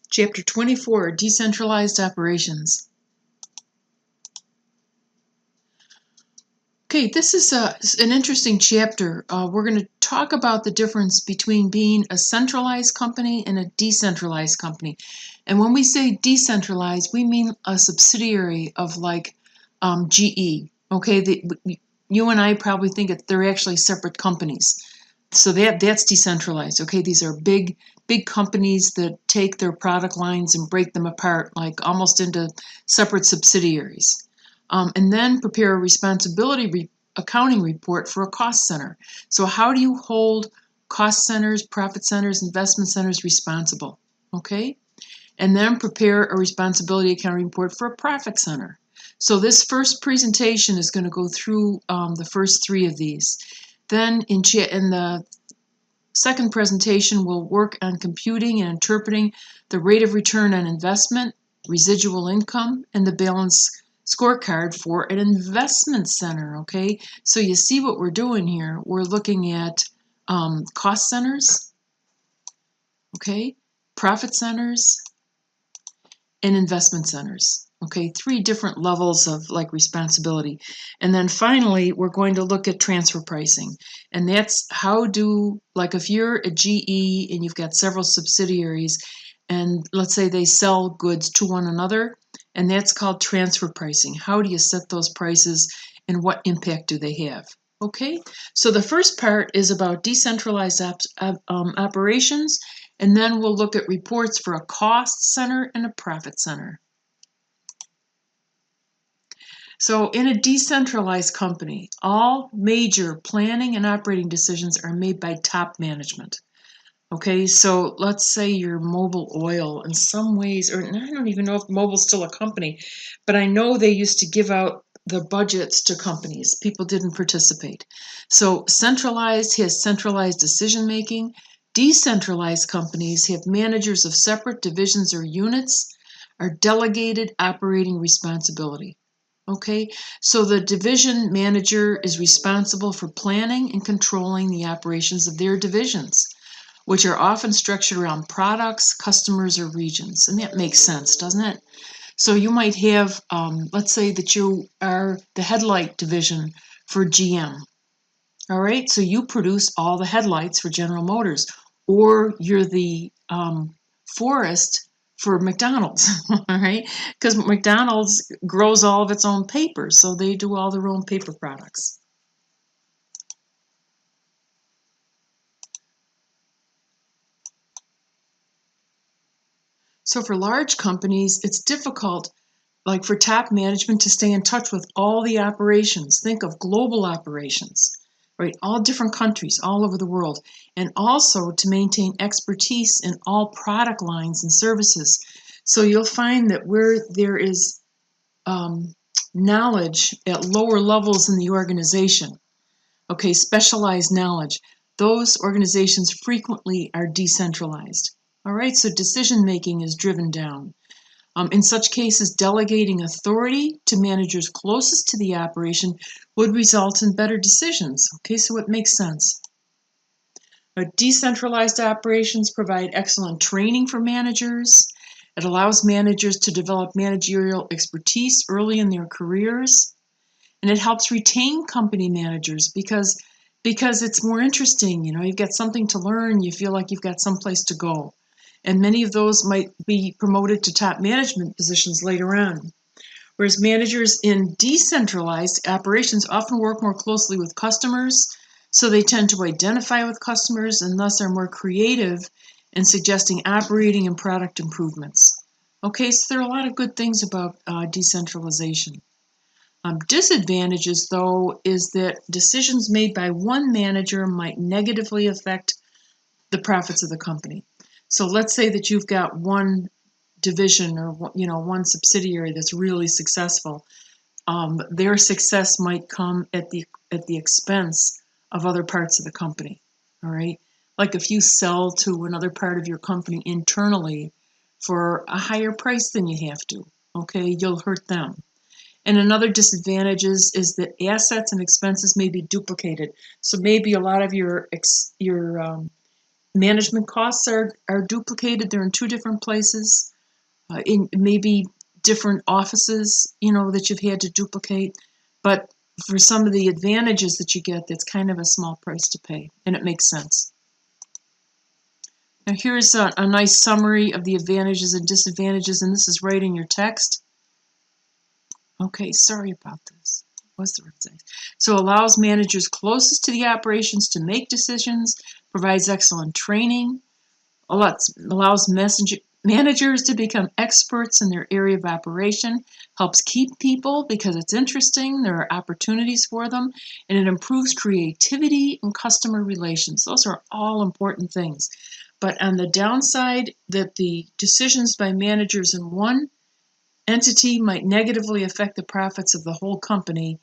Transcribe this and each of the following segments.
Chapter 24, Decentralized Operations. Okay, this is an interesting chapter. We're going to talk about the difference between being a centralized company and a decentralized company. And when we say decentralized, we mean a subsidiary of like GE. Okay, you and I probably think they're actually separate companies. So that's decentralized. Okay, these are big companies that take their product lines and break them apart like almost into separate subsidiaries. And then prepare a responsibility accounting report for a cost center. So how do you hold cost centers, profit centers, investment centers responsible? Okay, and then prepare a responsibility accounting report for a profit center. So this first presentation is going to go through the first three of these. Then in the second presentation, we'll work on computing and interpreting the rate of return on investment, residual income, and the balance scorecard for an investment center. Okay, so you see what we're doing here. We're looking at cost centers, okay, profit centers, and investment centers. Okay, three different levels of like responsibility. And then finally, we're going to look at transfer pricing. And that's how do, like if you're a GE and you've got several subsidiaries, and let's say they sell goods to one another, and that's called transfer pricing. How do you set those prices and what impact do they have? Okay, so the first part is about decentralized operations, and then we'll look at reports for a cost center and a profit center. So in a decentralized company, all major planning and operating decisions are made by top management. Okay, so let's say you're Mobil Oil in some ways, or I don't even know if Mobil's still a company, but I know they used to give out the budgets to companies. People didn't participate. So centralized has centralized decision making. Decentralized companies have managers of separate divisions or units, are delegated operating responsibility. Okay, so the division manager is responsible for planning and controlling the operations of their divisions, which are often structured around products, customers, or regions. And that makes sense, doesn't it? So you might have, let's say that you are the headlight division for GM. All right, so you produce all the headlights for General Motors, or you're the forest for McDonald's, all right? Because McDonald's grows all of its own paper, so they do all their own paper products. So for large companies, it's difficult, like for top management, to stay in touch with all the operations. Think of global operations, right? All different countries all over the world, and also to maintain expertise in all product lines and services. So you'll find that where there is knowledge at lower levels in the organization, okay, specialized knowledge, those organizations frequently are decentralized. All right, so decision making is driven down. In such cases, delegating authority to managers closest to the operation would result in better decisions. Okay, so it makes sense. But decentralized operations provide excellent training for managers. It allows managers to develop managerial expertise early in their careers. And it helps retain company managers because it's more interesting. You know, you've got something to learn. You feel like you've got someplace to go. And many of those might be promoted to top management positions later on. Whereas managers in decentralized operations often work more closely with customers, so they tend to identify with customers and thus are more creative in suggesting operating and product improvements. Okay, so there are a lot of good things about decentralization. Disadvantages, though, is that decisions made by one manager might negatively affect the profits of the company. So let's say that you've got one division or one subsidiary that's really successful. Their success might come at the expense of other parts of the company. All right, like if you sell to another part of your company internally for a higher price than you have to, okay, you'll hurt them. And another disadvantage is that assets and expenses may be duplicated. So maybe a lot of your management costs are duplicated. They're in two different places, in maybe different offices, that you've had to duplicate. But for some of the advantages that you get, that's kind of a small price to pay, and it makes sense. Now here's a nice summary of the advantages and disadvantages, and this is right in your text. Okay, sorry about this. What's the right side? So allows managers closest to the operations to make decisions, provides excellent training, allows managers to become experts in their area of operation, helps keep people because it's interesting, there are opportunities for them, and it improves creativity and customer relations. Those are all important things. But on the downside, that the decisions by managers in one entity might negatively affect the profits of the whole company,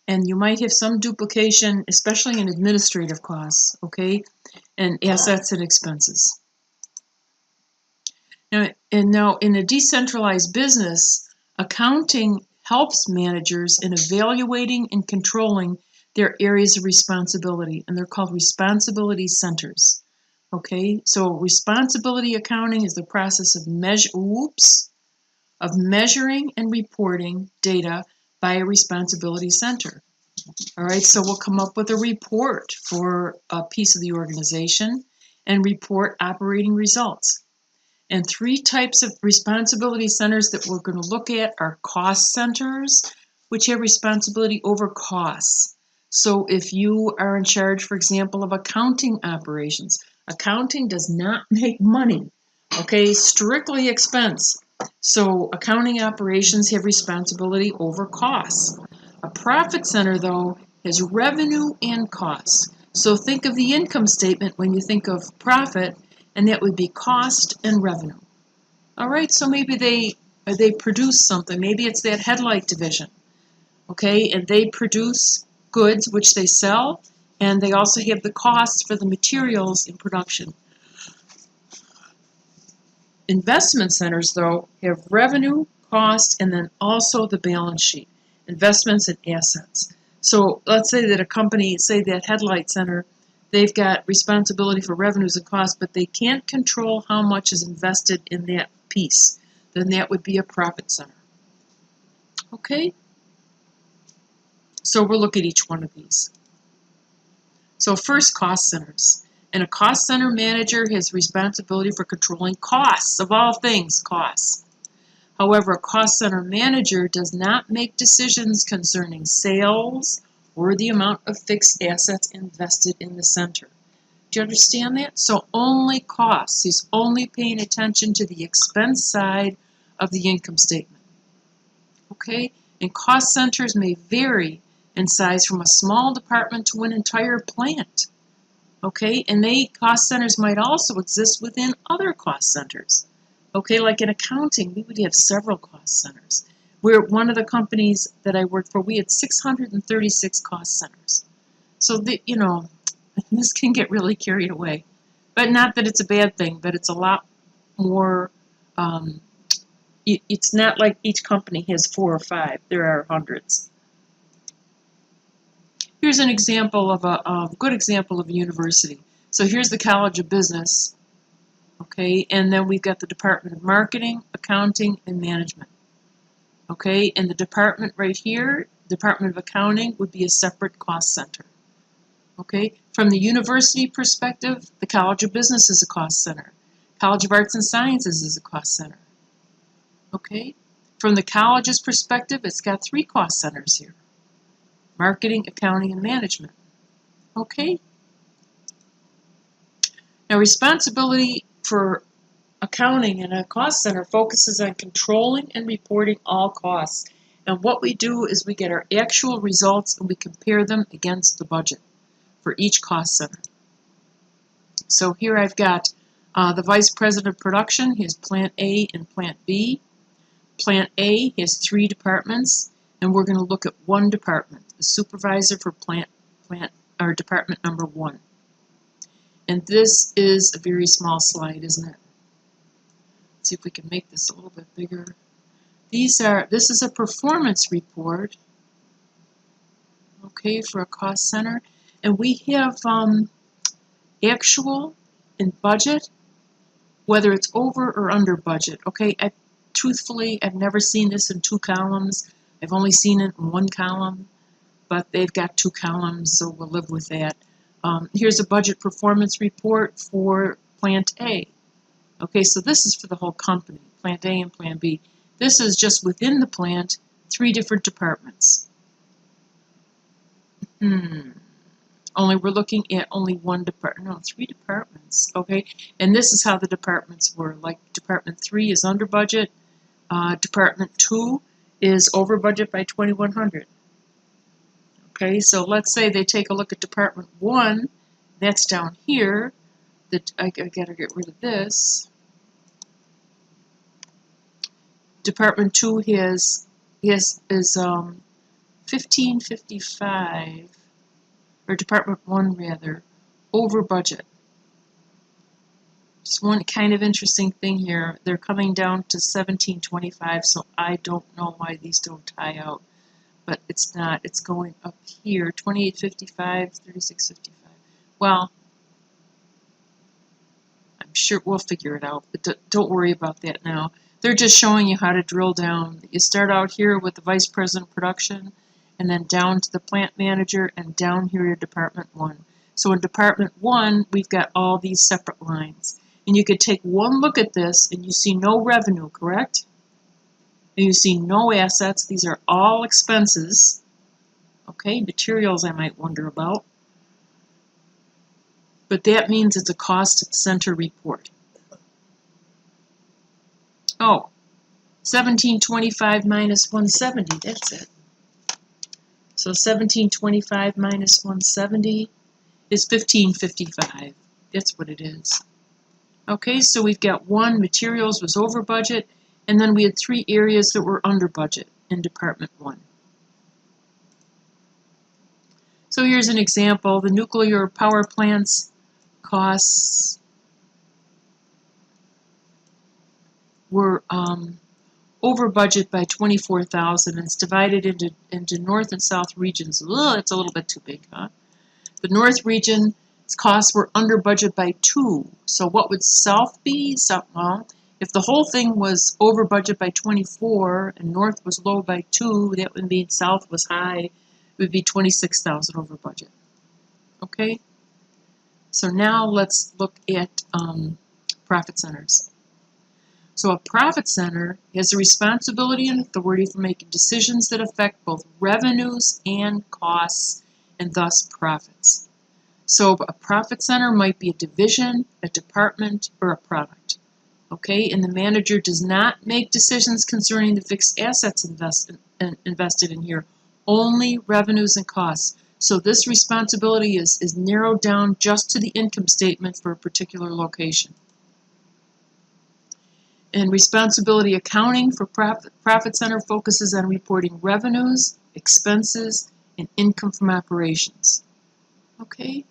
and you might have some duplication, especially in administrative costs, okay, and assets and expenses. Now in a decentralized business, accounting helps managers in evaluating and controlling their areas of responsibility, and they're called responsibility centers. Okay, so responsibility accounting is the process of measuring and reporting data by a responsibility center. All right, so we'll come up with a report for a piece of the organization and report operating results. And three types of responsibility centers that we're going to look at are cost centers, which have responsibility over costs. So if you are in charge, for example, of accounting operations, accounting does not make money, okay, strictly expense. So accounting operations have responsibility over costs. A profit center, though, has revenue and costs. So think of the income statement when you think of profit, and that would be cost and revenue. All right, so maybe they produce something. Maybe it's that headlight division, okay, and they produce goods which they sell, and they also have the costs for the materials in production. Investment centers, though, have revenue, cost, and then also the balance sheet, investments and assets. So let's say that a company, say that headlight center, they've got responsibility for revenues and costs, but they can't control how much is invested in that piece. Then that would be a profit center. Okay? So we'll look at each one of these. So first, cost centers. And a cost center manager has responsibility for controlling costs, of all things, costs. However, a cost center manager does not make decisions concerning sales or the amount of fixed assets invested in the center. Do you understand that? So only costs. He's only paying attention to the expense side of the income statement. Okay? And cost centers may vary in size from a small department to an entire plant. Okay? And cost centers might also exist within other cost centers. Okay, like in accounting, we would have several cost centers. We're one of the companies that I worked for, we had 636 cost centers. So, this can get really carried away. But not that it's a bad thing, but it's a lot more, it's not like each company has 4 or 5. There are hundreds. Here's an example of a good example of a university. So here's the College of Business. Okay, and then we've got the Department of Marketing, Accounting, and Management. Okay, and the department right here, Department of Accounting, would be a separate cost center. Okay, from the university perspective, the College of Business is a cost center. College of Arts and Sciences is a cost center. Okay, from the college's perspective, it's got 3 cost centers here. Marketing, Accounting, and Management. Okay. Now, responsibility for accounting in a cost center focuses on controlling and reporting all costs. And what we do is we get our actual results and we compare them against the budget for each cost center. So here I've got the Vice President of Production. He has Plant A and Plant B. Plant A has 3 departments, and we're going to look at one department, the supervisor for department number 1. And this is a very small slide, isn't it? Let's see if we can make this a little bit bigger. This is a performance report, okay, for a cost center. And we have actual in budget, whether it's over or under budget. Okay, truthfully, I've never seen this in 2 columns. I've only seen it in 1 column, but they've got 2 columns, so we'll live with that. Here's a budget performance report for Plant A. Okay, so this is for the whole company, Plant A and Plant B. This is just within the plant, 3 different departments. Only we're looking at only 1 department, no, 3 departments, okay? And this is how the departments were. Like Department 3 is under budget, Department 2 is over budget by 2,100. Okay, so let's say they take a look at Department 1, that's down here. I gotta get rid of this. Department 2 is 1555, or Department 1 rather, over budget. Just one kind of interesting thing here. They're coming down to 1725, so I don't know why these don't tie out. But it's not. It's going up here, 2855, 3655. Well, I'm sure we'll figure it out, but don't worry about that now. They're just showing you how to drill down. You start out here with the Vice President of Production, and then down to the Plant Manager, and down here to Department 1. So in Department 1, we've got all these separate lines. And you could take one look at this, and you see no revenue, correct? And you see no assets. These are all expenses. Okay, materials I might wonder about. But that means it's a cost center report. Oh, 1725 minus 170, that's it. So 1725 minus 170 is 1555. That's what it is. Okay, so we've got 1, materials was over budget, and then we had 3 areas that were under budget in Department 1. So here's an example. The nuclear power plants costs were over budget by 24,000. It's divided into north and south regions. Ugh, it's a little bit too big, huh? The north region costs were under budget by 2. So what would south be? So, well, if the whole thing was over budget by 24 and north was low by 2, that would mean south was high. It would be 26,000 over budget. Okay? So now let's look at profit centers. So a profit center has the responsibility and authority for making decisions that affect both revenues and costs, and thus profits. So a profit center might be a division, a department, or a product. Okay, and the manager does not make decisions concerning the fixed assets invested in here, only revenues and costs. So this responsibility is narrowed down just to the income statement for a particular location. And responsibility accounting for profit center focuses on reporting revenues, expenses, and income from operations. Okay,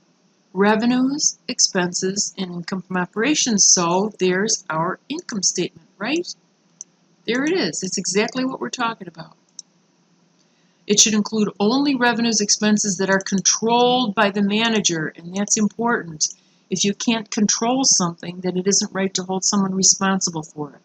revenues, expenses, and income from operations. So there's our income statement, right? There it is. It's exactly what we're talking about. It should include only revenues, expenses that are controlled by the manager, and that's important. If you can't control something, then it isn't right to hold someone responsible for it.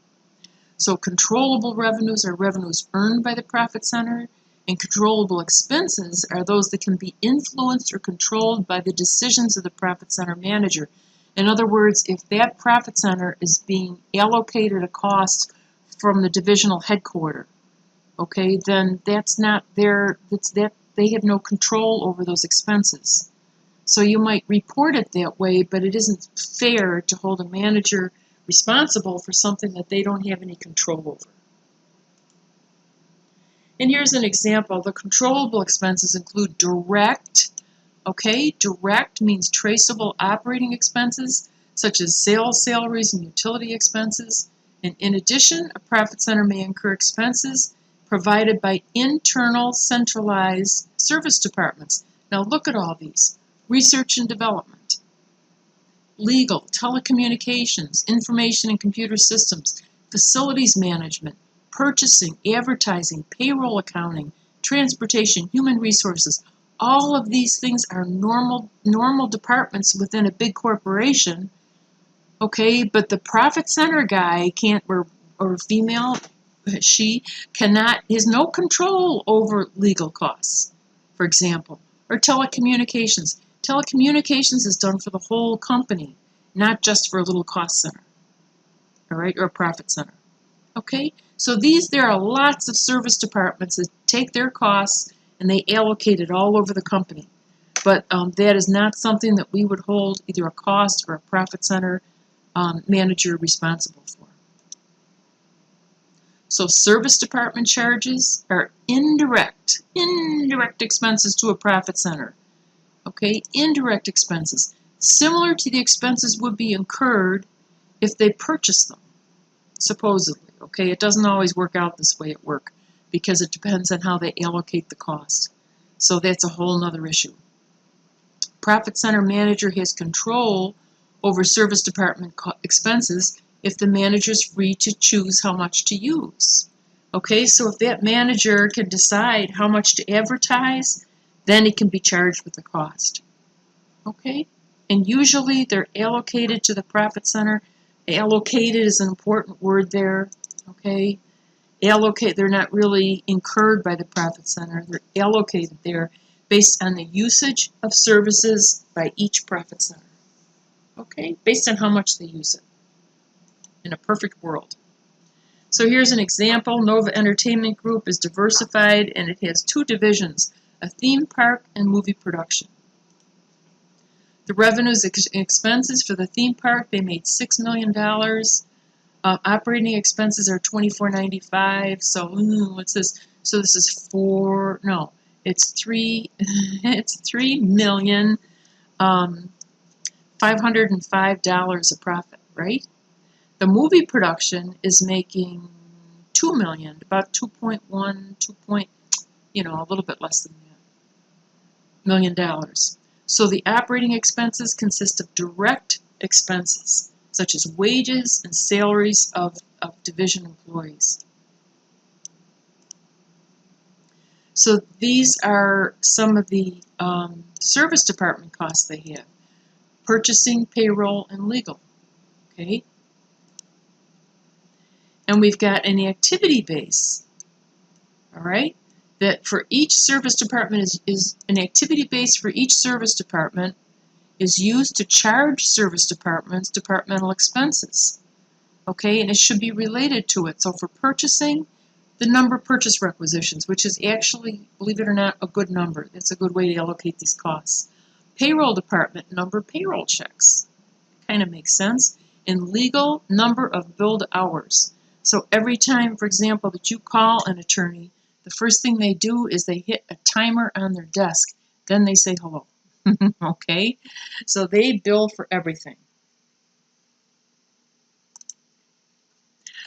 So controllable revenues are revenues earned by the profit center, and controllable expenses are those that can be influenced or controlled by the decisions of the profit center manager. In other words, if that profit center is being allocated a cost from the divisional headquarters, okay, then that's not their, they have no control over those expenses. So you might report it that way, but it isn't fair to hold a manager responsible for something that they don't have any control over. And here's an example. The controllable expenses include direct. Okay, direct means traceable operating expenses, such as sales salaries and utility expenses. And in addition, a profit center may incur expenses provided by internal centralized service departments. Now look at all these. Research and development, legal, telecommunications, information and computer systems, facilities management, purchasing, advertising, payroll accounting, transportation, human resources. All of these things are normal departments within a big corporation, Okay, but the profit center guy can't, or female, she cannot, has no control over legal costs, for example, or telecommunications. Telecommunications is done for the whole company, not just for a little cost center, all right, or a profit center. Okay, so there are lots of service departments that take their costs and they allocate it all over the company. But that is not something that we would hold either a cost or a profit center manager responsible for. So service department charges are indirect expenses to a profit center. Okay, indirect expenses, similar to the expenses would be incurred if they purchased them, supposedly. Okay, it doesn't always work out this way at work because it depends on how they allocate the cost. So that's a whole nother issue. Profit center manager has control over service department expenses if the manager is free to choose how much to use. Okay, so if that manager can decide how much to advertise, then it can be charged with the cost. Okay, and usually they're allocated to the profit center. Allocated is an important word there. Okay, allocate, they're not really incurred by the profit center. They're allocated there based on the usage of services by each profit center. Okay, based on how much they use it in a perfect world. So here's an example. Nova Entertainment Group is diversified and it has two divisions, a theme park and movie production. The revenues and expenses for the theme park, they made $6 million. Operating expenses are $24.95. So what's this? So this is it's $3,505 a profit, right? The movie production is making $2 million, about 2.1, a little bit less than that, $1 million. So the operating expenses consist of direct expenses, such as wages and salaries of division employees. So these are some of the service department costs they have: purchasing, payroll, and legal. Okay, and we've got an activity base. All right, that for each service department is an activity base for each service department is used to charge service departments departmental expenses. Okay, and it should be related to it. So for purchasing, the number of purchase requisitions, which is actually, believe it or not, a good number. That's a good way to allocate these costs. Payroll department, number of payroll checks. Kind of makes sense. And legal, number of billed hours. So every time, for example, that you call an attorney, the first thing they do is they hit a timer on their desk. Then they say hello. Okay? So they bill for everything.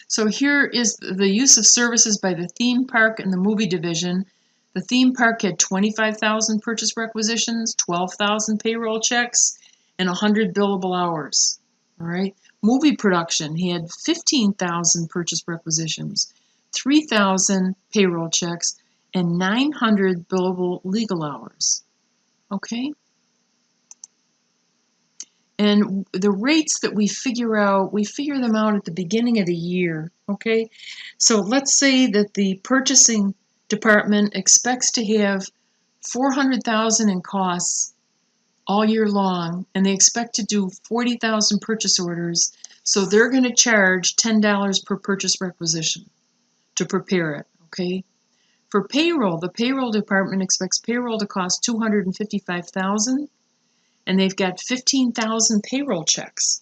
So here is the use of services by the theme park and the movie division. The theme park had 25,000 purchase requisitions, 12,000 payroll checks, and 100 billable hours. All right. Movie production had 15,000 purchase requisitions, 3,000 payroll checks, and 900 billable legal hours. Okay. And the rates that we figure them out at the beginning of the year, okay? So let's say that the purchasing department expects to have $400,000 in costs all year long, and they expect to do 40,000 purchase orders, so they're going to charge $10 per purchase requisition to prepare it, okay? For payroll, the payroll department expects payroll to cost $255,000. And they've got 15,000 payroll checks.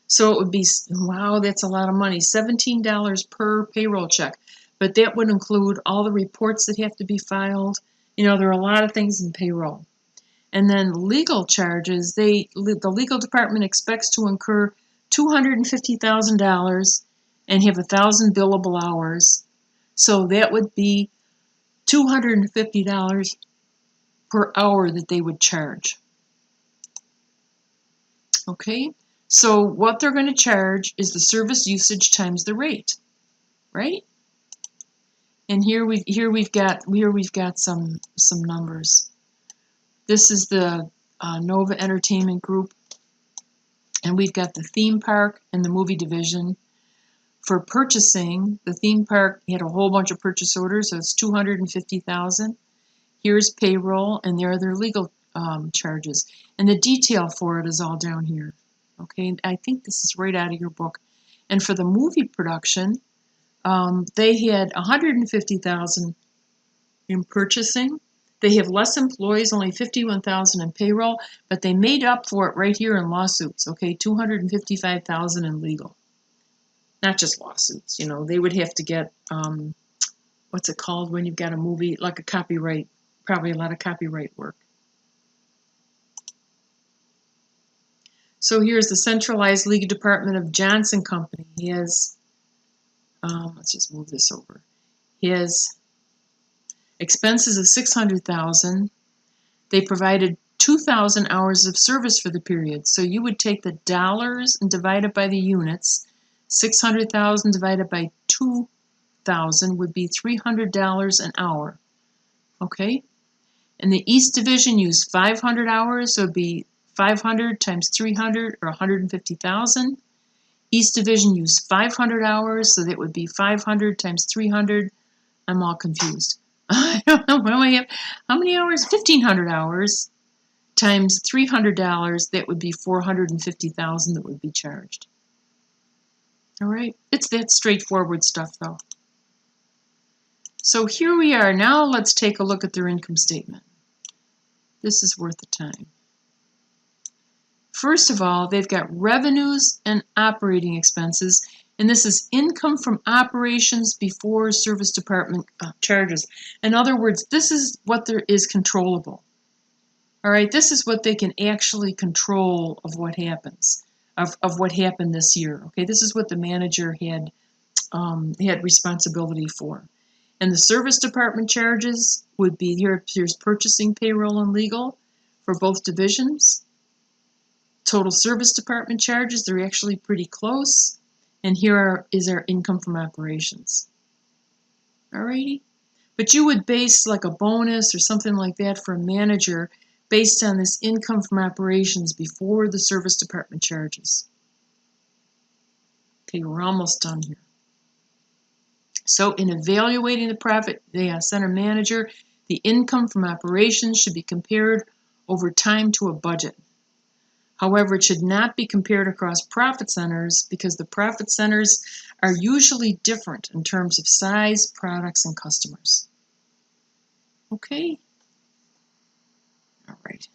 So it would be, wow, that's a lot of money, $17 per payroll check. But that would include all the reports that have to be filed. There are a lot of things in payroll. And then legal charges, the legal department expects to incur $250,000 and have 1,000 billable hours. So that would be $250 per hour that they would charge. Okay, so what they're going to charge is the service usage times the rate, right? And here we've got some numbers. This is the Nova Entertainment Group. And we've got the theme park and the movie division. For purchasing, the theme park had a whole bunch of purchase orders, so it's $250,000. Here's payroll, and there are their legal charges. And the detail for it is all down here. Okay, I think this is right out of your book. And for the movie production, they had $150,000 in purchasing. They have less employees, only $51,000 in payroll, but they made up for it right here in lawsuits. Okay, $255,000 in legal. Not just lawsuits, you know. They would have to get what's it called when you've got a movie, like a copyright, probably a lot of copyright work. So here's the centralized legal department of Johnson Company. He has, let's just move this over. He has expenses of $600,000. They provided 2,000 hours of service for the period. So you would take the dollars and divide it by the units. 600,000 divided by 2,000 would be $300 an hour. Okay? And the East Division used 500 hours, so it would be 500 times 300, or 150,000. East Division used 500 hours, so that would be 500 times 300. I'm all confused. I don't know. What do I have? How many hours? 1,500 hours times $300. That would be 450,000 that would be charged. All right. It's that straightforward stuff, though. So here we are. Now let's take a look at their income statement. This is worth the time. First of all, they've got revenues and operating expenses, and this is income from operations before service department charges. In other words, this is what there is controllable. All right, this is what they can actually control of what happens, of what happened this year. Okay, this is what the manager had responsibility for. And the service department charges would be here's purchasing, payroll, and legal for both divisions. Total service department charges, they're actually pretty close. And here is our income from operations. Alrighty. But you would base like a bonus or something like that for a manager based on this income from operations before the service department charges. Okay, we're almost done here. So in evaluating the profit center manager, the income from operations should be compared over time to a budget. However, it should not be compared across profit centers because the profit centers are usually different in terms of size, products, and customers. Okay? All right.